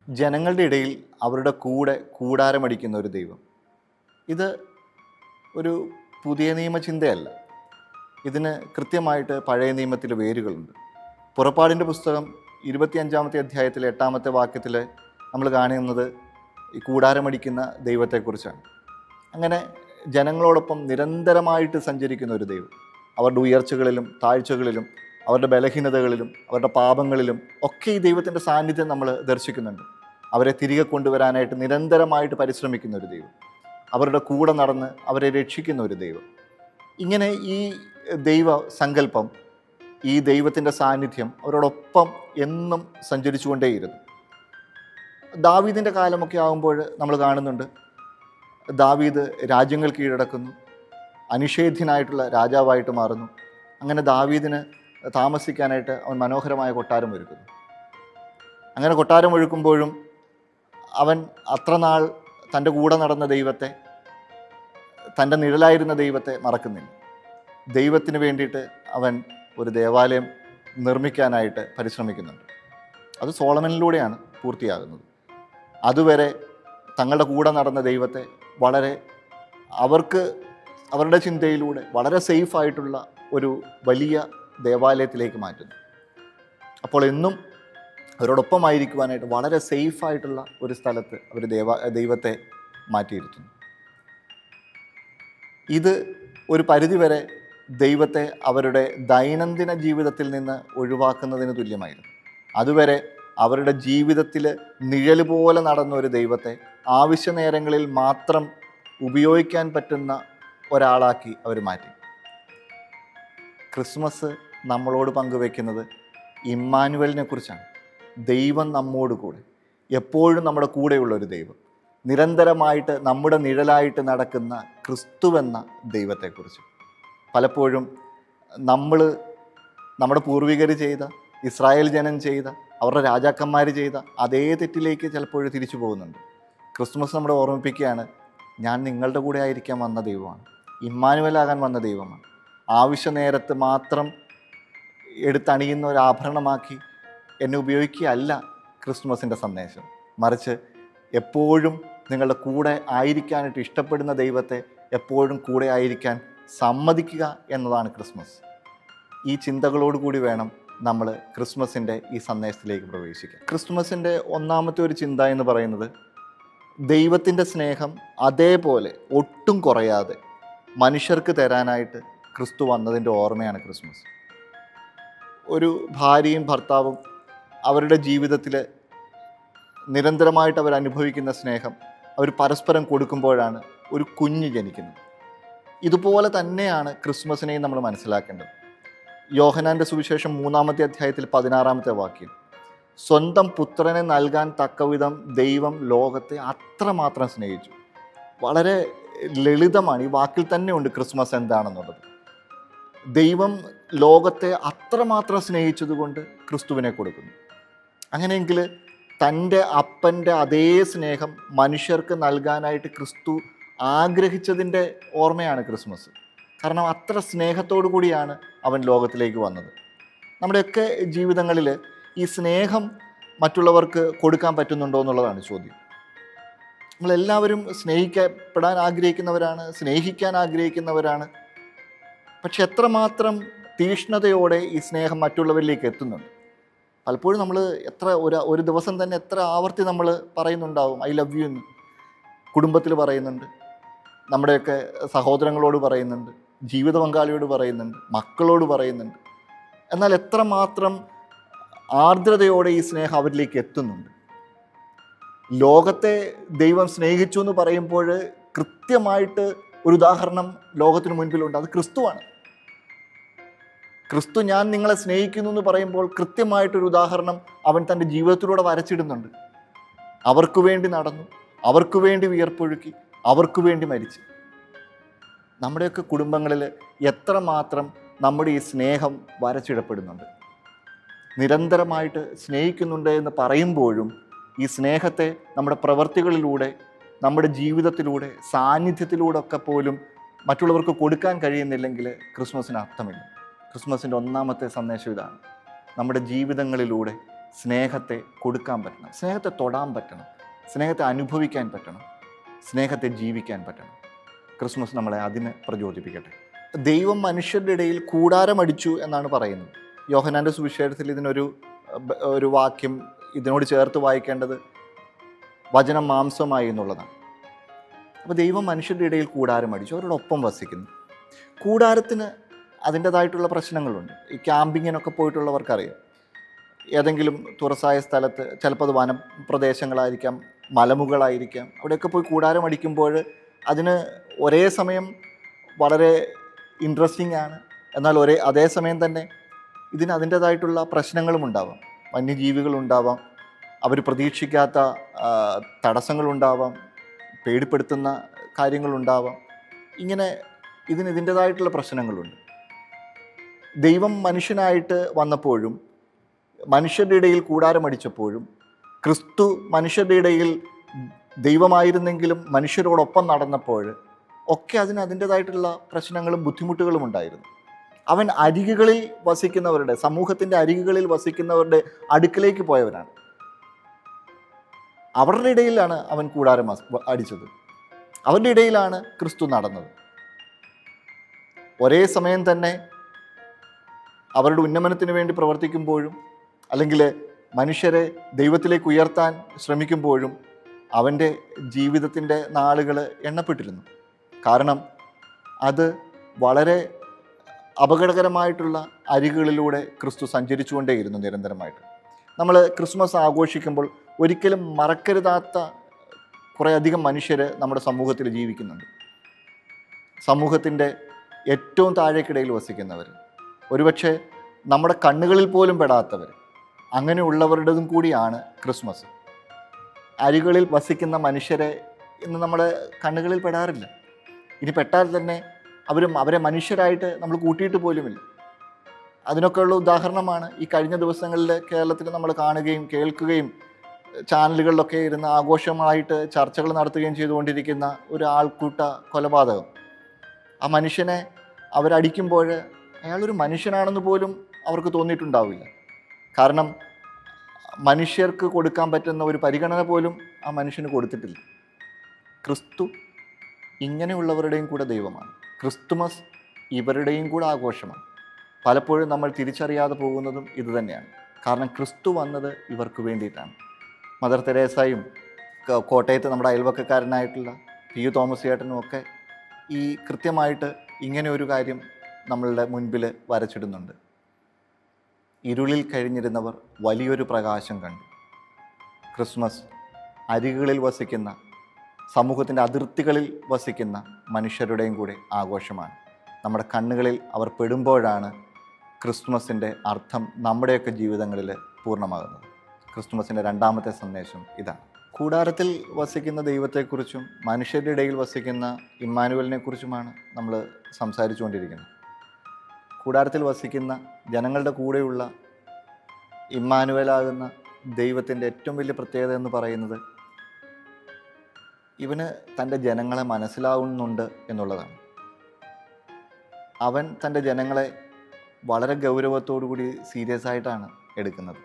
ജനങ്ങളുടെ ഇടയിൽ അവരുടെ കൂടെ കൂടാരമടിക്കുന്ന ഒരു ദൈവം. ഇത് ഒരു പുതിയ നിയമചിന്തയല്ല. ഇതിന് കൃത്യമായിട്ട് പഴയ നിയമത്തിൽ വേരുകളുണ്ട്. പുറപ്പാടിൻ്റെ പുസ്തകം 25-ാമത്തെ അധ്യായത്തിലെ 8-ാമത്തെ വാക്യത്തിൽ നമ്മൾ കാണുന്നത് ഈ കൂടാരമടിക്കുന്ന ദൈവത്തെക്കുറിച്ചാണ്. അങ്ങനെ ജനങ്ങളോടൊപ്പം നിരന്തരമായിട്ട് സഞ്ചരിക്കുന്ന ഒരു ദൈവം. അവരുടെ ഉയർച്ചകളിലും താഴ്ചകളിലും അവരുടെ ബലഹീനതകളിലും അവരുടെ പാപങ്ങളിലും ഒക്കെ ഈ ദൈവത്തിൻ്റെ സാന്നിധ്യം നമ്മൾ ദർശിക്കുന്നുണ്ട്. അവരെ തിരികെ കൊണ്ടുവരാനായിട്ട് നിരന്തരമായിട്ട് പരിശ്രമിക്കുന്ന ഒരു ദൈവം, അവരുടെ കൂടെ നടന്ന് അവരെ രക്ഷിക്കുന്ന ഒരു ദൈവം. ഇങ്ങനെ ഈ ദൈവ സങ്കല്പം, ഈ ദൈവത്തിൻ്റെ സാന്നിധ്യം അവരോടൊപ്പം എന്നും സഞ്ചരിച്ചുകൊണ്ടേയിരുന്നു. ദാവീദിൻ്റെ കാലമൊക്കെ ആകുമ്പോൾ നമ്മൾ കാണുന്നുണ്ട്, ദാവീദ് രാജ്യങ്ങൾ കീഴടക്കുന്നു, അനിഷേധ്യനായിട്ടുള്ള രാജാവായിട്ട് മാറുന്നു. അങ്ങനെ ദാവീദിന് താമസിക്കാനായിട്ട് അവൻ മനോഹരമായ കൊട്ടാരം ഒരുക്കുന്നു. അങ്ങനെ കൊട്ടാരം ഒരുക്കുമ്പോഴും അവൻ അത്ര നാൾ തൻ്റെ കൂടെ നടന്ന ദൈവത്തെ, തൻ്റെ നിഴലായിരുന്ന ദൈവത്തെ മറക്കുന്നില്ല. ദൈവത്തിന് വേണ്ടിയിട്ട് അവൻ ഒരു ദേവാലയം നിർമ്മിക്കാനായിട്ട് പരിശ്രമിക്കുന്നുണ്ട്. അത് സോളമനിലൂടെയാണ് പൂർത്തിയാകുന്നത്. അതുവരെ തങ്ങളുടെ കൂടെ നടന്ന ദൈവത്തെ വളരെ അവരുടെ ചിന്തയിലൂടെ വളരെ സേഫായിട്ടുള്ള ഒരു വലിയ ദേവാലയത്തിലേക്ക് മാറ്റുന്നു. അപ്പോൾ എന്നും അവരോടൊപ്പമായിരിക്കുവാനായിട്ട് വളരെ സേഫായിട്ടുള്ള ഒരു സ്ഥലത്ത് അവർ ദൈവത്തെ മാറ്റിയിരുത്തുന്നു. ഇത് ഒരു പരിധിവരെ ദൈവത്തെ അവരുടെ ദൈനംദിന ജീവിതത്തിൽ നിന്ന് ഒഴിവാക്കുന്നതിന് തുല്യമായിരുന്നു. അതുവരെ അവരുടെ ജീവിതത്തിൽ നിഴൽ പോലെ നടന്ന ഒരു ദൈവത്തെ ആവശ്യ നേരങ്ങളിൽ മാത്രം ഉപയോഗിക്കാൻ പറ്റുന്ന ഒരാളാക്കി അവർ മാറ്റി. ക്രിസ്മസ് നമ്മളോട് പങ്കുവെക്കുന്നത് ഇമ്മാനുവലിനെ കുറിച്ചാണ്. ദൈവം നമ്മോട് കൂടെ, എപ്പോഴും നമ്മുടെ കൂടെയുള്ള ഒരു ദൈവം, നിരന്തരമായിട്ട് നമ്മുടെ നിഴലായിട്ട് നടക്കുന്ന ക്രിസ്തുവെന്ന ദൈവത്തെക്കുറിച്ച്. പലപ്പോഴും നമ്മുടെ പൂർവികർ ചെയ്ത, ഇസ്രായേൽ ജനം ചെയ്ത, അവരുടെ രാജാക്കന്മാർ ചെയ്ത അതേ തെറ്റിലേക്ക് ചിലപ്പോൾ തിരിച്ചു പോകുന്നുണ്ട്. ക്രിസ്മസ് നമ്മളെ ഓർമ്മിപ്പിക്കുകയാണ്, ഞാൻ നിങ്ങളുടെ കൂടെ ആയിരിക്കാൻ വന്ന ദൈവമാണ്, ഇമ്മാനുവലാകാൻ വന്ന ദൈവമാണ്. ആവശ്യ നേരത്ത് മാത്രം എടുത്തണിയുന്ന ഒരു ആഭരണമാക്കി എന്നെ ഉപയോഗിക്കുകയല്ല ക്രിസ്മസിൻ്റെ സന്ദേശം. മറിച്ച് എപ്പോഴും നിങ്ങളുടെ കൂടെ ആയിരിക്കാനായിട്ട് ഇഷ്ടപ്പെടുന്ന ദൈവത്തെ എപ്പോഴും കൂടെ ആയിരിക്കാൻ സമ്മതിക്കുക എന്നതാണ് ക്രിസ്മസ്. ഈ ചിന്തകളോടുകൂടി വേണം നമ്മൾ ക്രിസ്മസിൻ്റെ ഈ സന്ദേശത്തിലേക്ക് പ്രവേശിക്കാൻ. ക്രിസ്മസിൻ്റെ ഒന്നാമത്തെ ഒരു ചിന്ത എന്ന് പറയുന്നത്, ദൈവത്തിൻ്റെ സ്നേഹം അതേപോലെ ഒട്ടും കുറയാതെ മനുഷ്യർക്ക് തരാനായിട്ട് ക്രിസ്തു വന്നതിൻ്റെ ഓർമ്മയാണ് ക്രിസ്മസ്. ഒരു ഭാര്യയും ഭർത്താവും അവരുടെ ജീവിതത്തിൽ നിരന്തരമായിട്ട് അവരനുഭവിക്കുന്ന സ്നേഹം അവർ പരസ്പരം കൊടുക്കുമ്പോഴാണ് ഒരു കുഞ്ഞ് ജനിക്കുന്നത്. ഇതുപോലെ തന്നെയാണ് ക്രിസ്മസിനെയും നമ്മൾ മനസ്സിലാക്കേണ്ടത്. യോഹന്നാൻ്റെ സുവിശേഷം 3-ാമത്തെ അധ്യായത്തിൽ 16-ാമത്തെ വാക്യം, സ്വന്തം പുത്രനെ നൽകാൻ തക്കവിധം ദൈവം ലോകത്തെ അത്രമാത്രം സ്നേഹിച്ചു. വളരെ ലളിതമാണ്, ഈ വാക്കിൽ തന്നെ ഉണ്ട് ക്രിസ്മസ് എന്താണെന്നുള്ളത്. ദൈവം ലോകത്തെ അത്രമാത്രം സ്നേഹിച്ചതുകൊണ്ട് ക്രിസ്തുവിനെ കൊടുക്കുന്നു. അങ്ങനെയെങ്കിൽ തൻ്റെ അപ്പൻ്റെ അതേ സ്നേഹം മനുഷ്യർക്ക് നൽകാനായിട്ട് ക്രിസ്തു ആഗ്രഹിച്ചതിൻ്റെ ഓർമ്മയാണ് ക്രിസ്മസ്. കാരണം അത്ര സ്നേഹത്തോടു കൂടിയാണ് അവൻ ലോകത്തിലേക്ക് വന്നത്. നമ്മുടെയൊക്കെ ജീവിതങ്ങളിൽ ഈ സ്നേഹം മറ്റുള്ളവർക്ക് കൊടുക്കാൻ പറ്റുന്നുണ്ടോ എന്നുള്ളതാണ് ചോദ്യം. നമ്മളെല്ലാവരും സ്നേഹിക്കപ്പെടാൻ ആഗ്രഹിക്കുന്നവരാണ്, സ്നേഹിക്കാൻ ആഗ്രഹിക്കുന്നവരാണ്. പക്ഷെ എത്രമാത്രം തീഷ്ണതയോടെ ഈ സ്നേഹം മറ്റുള്ളവരിലേക്ക് എത്തുന്നുണ്ട്. പലപ്പോഴും നമ്മൾ ഒരു ദിവസം തന്നെ എത്ര ആവർത്തി നമ്മൾ പറയുന്നുണ്ടാവും ഐ ലവ് യു എന്ന്. കുടുംബത്തിൽ പറയുന്നുണ്ട്, നമ്മുടെയൊക്കെ സഹോദരങ്ങളോട് പറയുന്നുണ്ട്, ജീവിത പങ്കാളിയോട് പറയുന്നുണ്ട്, മക്കളോട് പറയുന്നുണ്ട്. എന്നാൽ എത്രമാത്രം ആർദ്രതയോടെ ഈ സ്നേഹം അവരിലേക്ക് എത്തുന്നുണ്ട്. ലോകത്തെ ദൈവം സ്നേഹിച്ചു എന്ന് പറയുമ്പോൾ കൃത്യമായിട്ട് ഒരു ഉദാഹരണം ലോകത്തിന് മുൻപിലുണ്ട്, അത് ക്രിസ്തുവാണ്. ക്രിസ്തു ഞാൻ നിങ്ങളെ സ്നേഹിക്കുന്നു എന്ന് പറയുമ്പോൾ കൃത്യമായിട്ടൊരു ഉദാഹരണം അവൻ തൻ്റെ ജീവിതത്തിലൂടെ വരച്ചിടുന്നുണ്ട്. അവർക്ക് വേണ്ടി നടന്നു, അവർക്ക് വേണ്ടി വിയർപ്പൊഴുക്കി, അവർക്ക് വേണ്ടി മരിച്ചു. നമ്മുടെയൊക്കെ കുടുംബങ്ങളിൽ എത്രമാത്രം നമ്മുടെ ഈ സ്നേഹം വരച്ചിടപ്പെടുന്നുണ്ട്. നിരന്തരമായിട്ട് സ്നേഹിക്കുന്നുണ്ട് എന്ന് പറയുമ്പോഴും ഈ സ്നേഹത്തെ നമ്മുടെ പ്രവൃത്തികളിലൂടെ, നമ്മുടെ ജീവിതത്തിലൂടെ, സാന്നിധ്യത്തിലൂടെ ഒക്കെ പോലും മറ്റുള്ളവർക്ക് കൊടുക്കാൻ കഴിയുന്നില്ലെങ്കിൽ ക്രിസ്മസിന് അർത്ഥമില്ല. ക്രിസ്മസിൻ്റെ ഒന്നാമത്തെ സന്ദേശം ഇതാണ്, നമ്മുടെ ജീവിതങ്ങളിലൂടെ സ്നേഹത്തെ കൊടുക്കാൻ പറ്റണം, സ്നേഹത്തെ തൊടാൻ പറ്റണം, സ്നേഹത്തെ അനുഭവിക്കാൻ പറ്റണം, സ്നേഹത്തെ ജീവിക്കാൻ പറ്റണം. ക്രിസ്മസ് നമ്മളെ അതിന് പ്രചോദിപ്പിക്കട്ടെ. ദൈവം മനുഷ്യരുടെ ഇടയിൽ കൂടാരമടിച്ചു എന്നാണ് പറയുന്നത്. യോഹന്നാൻ്റെ സുവിശേഷത്തിൽ ഒരു വാക്യം ഇതിനോട് ചേർത്ത് വായിക്കേണ്ടത് വചനം മാംസമായി എന്നുള്ളതാണ്. അപ്പോൾ ദൈവം മനുഷ്യരുടെ ഇടയിൽ കൂടാരമടിച്ചു, അവരോടൊപ്പം വസിക്കുന്നു. കൂടാരത്തിന് അതിൻ്റേതായിട്ടുള്ള പ്രശ്നങ്ങളുണ്ട്. ഈ ക്യാമ്പിങ്ങിനൊക്കെ പോയിട്ടുള്ളവർക്കറിയാം. ഏതെങ്കിലും തുറസായ സ്ഥലത്ത്, ചിലപ്പോൾ അത് വനപ്രദേശങ്ങളായിരിക്കാം, മലമുകളായിരിക്കാം, അവിടെയൊക്കെ പോയി കൂടാരം അടിക്കുമ്പോൾ അതിന് ഒരേ സമയം വളരെ ഇൻട്രസ്റ്റിംഗ് ആണ്, എന്നാൽ അതേസമയം തന്നെ ഇതിന് അതിൻ്റേതായിട്ടുള്ള പ്രശ്നങ്ങളും ഉണ്ടാവാം. വന്യജീവികളുണ്ടാവാം, അവർ പ്രതീക്ഷിക്കാത്ത തടസ്സങ്ങളുണ്ടാവാം, പേടിപ്പെടുത്തുന്ന കാര്യങ്ങളുണ്ടാവാം. ഇങ്ങനെ ഇതിൻ്റേതായിട്ടുള്ള പ്രശ്നങ്ങളുണ്ട്. ദൈവം മനുഷ്യനായിട്ട് വന്നപ്പോഴും മനുഷ്യരുടെ ഇടയിൽ കൂടാരമടിച്ചപ്പോഴും ക്രിസ്തു മനുഷ്യരുടെ ഇടയിൽ ദൈവമായിരുന്നെങ്കിലും മനുഷ്യരോടൊപ്പം നടന്നപ്പോൾ ഒക്കെ അതിൻ്റേതായിട്ടുള്ള പ്രശ്നങ്ങളും ബുദ്ധിമുട്ടുകളും ഉണ്ടായിരുന്നു. അവൻ അരികുകളിൽ വസിക്കുന്നവരുടെ, സമൂഹത്തിൻ്റെ അരികുകളിൽ വസിക്കുന്നവരുടെ അടുക്കിലേക്ക് പോയവനാണ്. അവരുടെ ഇടയിലാണ് അവൻ കൂടാരം അടിച്ചത്, അവരുടെ ഇടയിലാണ് ക്രിസ്തു നടന്നത്. ഒരേ സമയം തന്നെ അവരുടെ ഉന്നമനത്തിന് വേണ്ടി പ്രവർത്തിക്കുമ്പോഴും അല്ലെങ്കിൽ മനുഷ്യരെ ദൈവത്തിലേക്ക് ഉയർത്താൻ ശ്രമിക്കുമ്പോഴും അവൻ്റെ ജീവിതത്തിൻ്റെ നാളുകൾ എണ്ണപ്പെട്ടിരുന്നു. കാരണം അത് വളരെ അപകടകരമായിട്ടുള്ള അരികുകളിലൂടെ ക്രിസ്തു സഞ്ചരിച്ചുകൊണ്ടേയിരുന്നു നിരന്തരമായിട്ട്. നമ്മൾ ക്രിസ്മസ് ആഘോഷിക്കുമ്പോൾ ഒരിക്കലും മറക്കരുതാത്ത കുറേയധികം മനുഷ്യർ നമ്മുടെ സമൂഹത്തിൽ ജീവിക്കുന്നുണ്ട്. സമൂഹത്തിൻ്റെ ഏറ്റവും താഴേക്കിടയിൽ വസിക്കുന്നവർ, ഒരുപക്ഷെ നമ്മുടെ കണ്ണുകളിൽ പോലും പെടാത്തവർ, അങ്ങനെയുള്ളവരുടേതും കൂടിയാണ് ക്രിസ്മസ്. അരികളിൽ വസിക്കുന്ന മനുഷ്യരെ ഇന്ന് നമ്മുടെ കണ്ണുകളിൽ പെടാറില്ല. ഇനി പെട്ടാൽ തന്നെ അവരെ മനുഷ്യരായിട്ട് നമ്മൾ കൂട്ടിയിട്ട് പോലുമില്ല. അതിനൊക്കെയുള്ള ഉദാഹരണമാണ് ഈ കഴിഞ്ഞ ദിവസങ്ങളിൽ കേരളത്തിൽ നമ്മൾ കാണുകയും കേൾക്കുകയും ചാനലുകളിലൊക്കെ ഇരുന്ന് ആഘോഷമായിട്ട് ചർച്ചകൾ നടത്തുകയും ചെയ്തുകൊണ്ടിരിക്കുന്ന ഒരു ആൾക്കൂട്ട കൊലപാതകം. ആ മനുഷ്യനെ അവരടിക്കുമ്പോൾ അയാളൊരു മനുഷ്യനാണെന്ന് പോലും അവർക്ക് തോന്നിയിട്ടുണ്ടാവില്ല. കാരണം മനുഷ്യർക്ക് കൊടുക്കാൻ പറ്റുന്ന ഒരു പരിഗണന പോലും ആ മനുഷ്യന് കൊടുത്തിട്ടില്ല. ക്രിസ്തു ഇങ്ങനെയുള്ളവരുടെയും കൂടെ ദൈവമാണ്. ക്രിസ്തുമസ് ഇവരുടെയും കൂടെ ആഘോഷമാണ്. പലപ്പോഴും നമ്മൾ തിരിച്ചറിയാതെ പോകുന്നതും ഇതുതന്നെയാണ്. കാരണം ക്രിസ്തു വന്നത് ഇവർക്ക് വേണ്ടിയിട്ടാണ്. മദർ തെരേസയും കോട്ടയത്ത് നമ്മുടെ അയൽവക്കക്കാരനായിട്ടുള്ള പി.യു. തോമസ് ചേട്ടനും ഒക്കെ ഈ കൃത്യമായിട്ട് ഇങ്ങനെ ഒരു കാര്യം നമ്മളുടെ മുൻപിൽ വരച്ചിടുന്നുണ്ട്. ഇരുളിൽ കഴിഞ്ഞിരുന്നവർ വലിയൊരു പ്രകാശം കണ്ടു. ക്രിസ്മസ് അരികുകളിൽ വസിക്കുന്ന, സമൂഹത്തിൻ്റെ അതിർത്തികളിൽ വസിക്കുന്ന മനുഷ്യരുടെയും കൂടെ ആഘോഷമാണ്. നമ്മുടെ കണ്ണുകളിൽ അവർ പെടുമ്പോഴാണ് ക്രിസ്മസിൻ്റെ അർത്ഥം നമ്മുടെയൊക്കെ ജീവിതങ്ങളിൽ പൂർണ്ണമാകുന്നത്. ക്രിസ്മസിൻ്റെ രണ്ടാമത്തെ സന്ദേശം ഇതാണ്. കൂടാരത്തിൽ വസിക്കുന്ന ദൈവത്തെക്കുറിച്ചും മനുഷ്യരുടെ ഇടയിൽ വസിക്കുന്ന ഇമ്മാനുവലിനെ കുറിച്ചുമാണ് നമ്മൾ സംസാരിച്ചുകൊണ്ടിരിക്കുന്നത്. കൂടാരത്തിൽ വസിക്കുന്ന ജനങ്ങളുടെ കൂടെയുള്ള ഇമ്മാനുവലാകുന്ന ദൈവത്തിൻ്റെ ഏറ്റവും വലിയ പ്രത്യേകത എന്ന് പറയുന്നത് ഇവന് തൻ്റെ ജനങ്ങളെ മനസ്സിലാവുന്നുണ്ട് എന്നുള്ളതാണ്. അവൻ തൻ്റെ ജനങ്ങളെ വളരെ ഗൗരവത്തോടുകൂടി സീരിയസ് ആയിട്ടാണ് എടുക്കുന്നത്.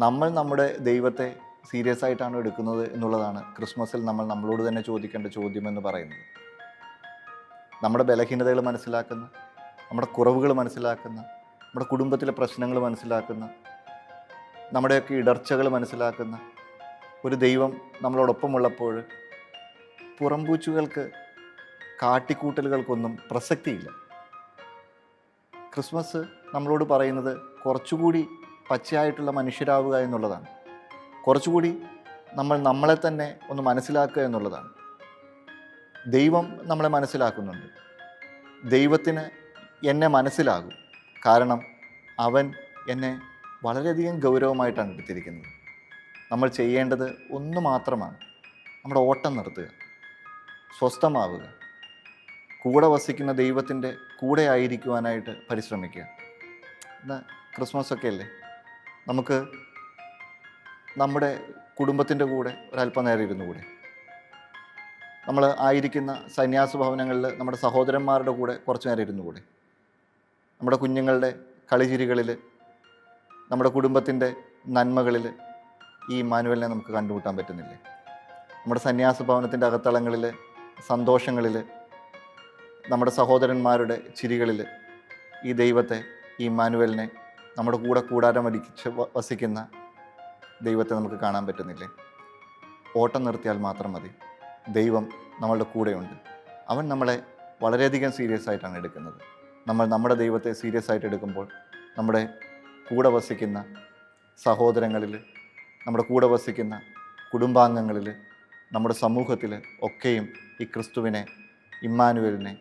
നമ്മൾ നമ്മുടെ ദൈവത്തെ സീരിയസ് ആയിട്ടാണ് എടുക്കുന്നത് എന്നുള്ളതാണ് ക്രിസ്മസിൽ നമ്മൾ നമ്മളോട് തന്നെ ചോദിക്കേണ്ട ചോദ്യം എന്ന് പറയുന്നത്. നമ്മുടെ ബലഹീനതകൾ മനസ്സിലാക്കുന്ന, നമ്മുടെ കുറവുകൾ മനസ്സിലാക്കുന്ന, നമ്മുടെ കുടുംബത്തിലെ പ്രശ്നങ്ങൾ മനസ്സിലാക്കുന്ന, നമ്മുടെയൊക്കെ ഇടർച്ചകൾ മനസ്സിലാക്കുന്ന ഒരു ദൈവം നമ്മളോടൊപ്പമുള്ളപ്പോൾ പുറംപൂച്ചുകൾക്ക്, കാട്ടിക്കൂട്ടലുകൾക്കൊന്നും പ്രസക്തിയില്ല. ക്രിസ്മസ് നമ്മളോട് പറയുന്നത് കുറച്ചുകൂടി പച്ചയായിട്ടുള്ള മനുഷ്യരാവുക എന്നുള്ളതാണ്. കുറച്ചുകൂടി നമ്മളെ തന്നെ ഒന്ന് മനസ്സിലാക്കുക എന്നുള്ളതാണ്. ദൈവം നമ്മളെ മനസ്സിലാക്കുന്നുണ്ട്. ദൈവത്തിന് എന്നെ മനസ്സിലാകും. കാരണം അവൻ എന്നെ വളരെയധികം ഗൗരവമായിട്ടാണ് എടുത്തിരിക്കുന്നത്. നമ്മൾ ചെയ്യേണ്ടത് ഒന്ന് മാത്രമാണ്: നമ്മുടെ ഓട്ടം നിർത്തുക, സ്വസ്ഥമാവുക, കൂടെ വസിക്കുന്ന ദൈവത്തിൻ്റെ കൂടെ ആയിരിക്കുവാനായിട്ട് പരിശ്രമിക്കുക. ഇന്ന് ക്രിസ്മസൊക്കെ അല്ലേ, നമുക്ക് നമ്മുടെ കുടുംബത്തിൻ്റെ കൂടെ ഒരല്പനേരം ഇരുന്നു കൂടെ? നമ്മൾ ആയിരിക്കുന്ന സന്യാസ ഭവനങ്ങളിൽ നമ്മുടെ സഹോദരന്മാരുടെ കൂടെ കുറച്ച് നേരം ഇരുന്നു കൂടെ? നമ്മുടെ കുഞ്ഞുങ്ങളുടെ കളിചിരികളിൽ, നമ്മുടെ കുടുംബത്തിൻ്റെ നന്മകളിൽ ഈ ഇമ്മാനുവേലിനെ നമുക്ക് കണ്ടുമുട്ടാൻ പറ്റുന്നില്ലേ? നമ്മുടെ സന്യാസ ഭവനത്തിൻ്റെ അകത്തളങ്ങളിൽ, സന്തോഷങ്ങളിൽ, നമ്മുടെ സഹോദരന്മാരുടെ ചിരികളിൽ ഈ ദൈവത്തെ, ഈ ഇമ്മാനുവേലിനെ, നമ്മുടെ കൂടെ കൂടാരം അടിച്ച് വസിക്കുന്ന ദൈവത്തെ നമുക്ക് കാണാൻ പറ്റുന്നില്ലേ? ഓട്ടം നിർത്തിയാൽ മാത്രം മതി, ദൈവം നമ്മളുടെ കൂടെയുണ്ട്. അവൻ നമ്മളെ വളരെയധികം സീരിയസ് ആയിട്ടാണ് എടുക്കുന്നത്. നമ്മൾ നമ്മുടെ ദൈവത്തെ സീരിയസ് ആയിട്ട് എടുക്കുമ്പോൾ നമ്മുടെ കൂടെ വസിക്കുന്ന സഹോദരങ്ങളിൽ, നമ്മുടെ കൂടെ വസിക്കുന്ന കുടുംബാംഗങ്ങളിൽ, നമ്മുടെ സമൂഹത്തിൽ ഒക്കെയും ഈ ക്രിസ്തുവിനെ, ഇമ്മാനുവേലിനെ,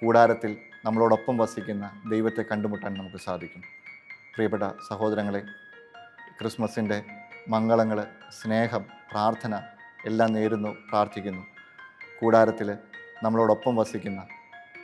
കൂടാരത്തിൽ നമ്മളോടൊപ്പം വസിക്കുന്ന ദൈവത്തെ കണ്ടുമുട്ടാൻ നമുക്ക് സാധിക്കും. പ്രിയപ്പെട്ട സഹോദരങ്ങളെ, ക്രിസ്മസിൻ്റെ മംഗളങ്ങൾ, സ്നേഹം, പ്രാർത്ഥന എല്ലാം നേരുന്നു, പ്രാർത്ഥിക്കുന്നു. കൂടാരത്തിൽ നമ്മളോടൊപ്പം വസിക്കുന്ന,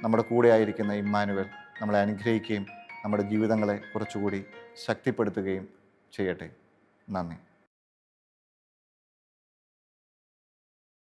നമ്മുടെ കൂടെ ആയിരിക്കുന്ന ഇമ്മാനുവേൽ നമ്മളെ അനുഗ്രഹിക്കുകയും നമ്മുടെ ജീവിതങ്ങളെ കുറച്ചുകൂടി ശക്തിപ്പെടുത്തുകയും ചെയ്യട്ടെ. നന്ദി.